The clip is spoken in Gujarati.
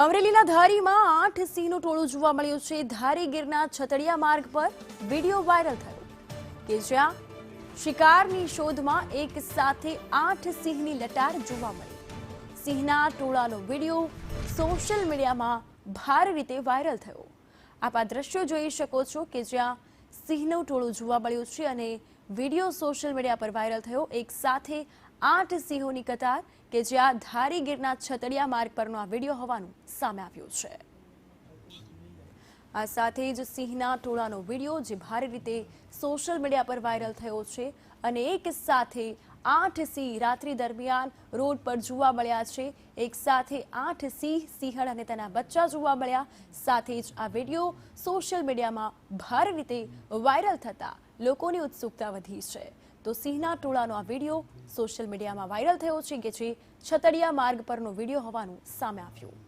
અમરેલીના ધારીમાં 8 સિંહનું ટોળું જોવા મળ્યું છે। ધારી ગીરના છતડિયા માર્ગ પર વિડીયો વાયરલ થયો કે જ્યાં શિકારની શોધમાં એક સાથે 8 સિંહની લટાર જોવા મળી। સિંહના ટોળાનો વિડીયો સોશિયલ મીડિયામાં ભારે રીતે વાયરલ થયો। આપ આ દ્રશ્યો જોઈ શકો છો કે જ્યાં સિંહનું ટોળું જોવા મળ્યું છે અને વિડીયો સોશિયલ મીડિયા પર વાયરલ થયો। એક સાથે 8 સિંહોની કતાર કે જ્યાં ધારી ગીરના છતડિયા માર્ગ પરનો આ વિડીયો હોવાનું સામે આવ્યું છે। આ સાથે જ સિંહના ટોળાનો વિડીયો જે ભારે રીતે સોશિયલ મીડિયા પર વાયરલ થયો છે અને એક સાથે 8 સિંહ રાત્રિ દરમિયાન રોડ પર જોવા મળ્યા છે। એક સાથે 8 સિંહ, સિંહણ અને તેના બચ્ચા જોવા મળ્યા। સાથે જ આ વિડીયો સોશિયલ મીડિયામાં ભારે રીતે વાયરલ થતા લોકોની ઉત્સુકતા વધી છે। તો સિંહના ટોળાનો આ વિડીયો સોશિયલ મીડિયામાં વાયરલ થયો છે કે જે છતડિયા માર્ગ પરનો વિડીયો હોવાનું સામે આવ્યું।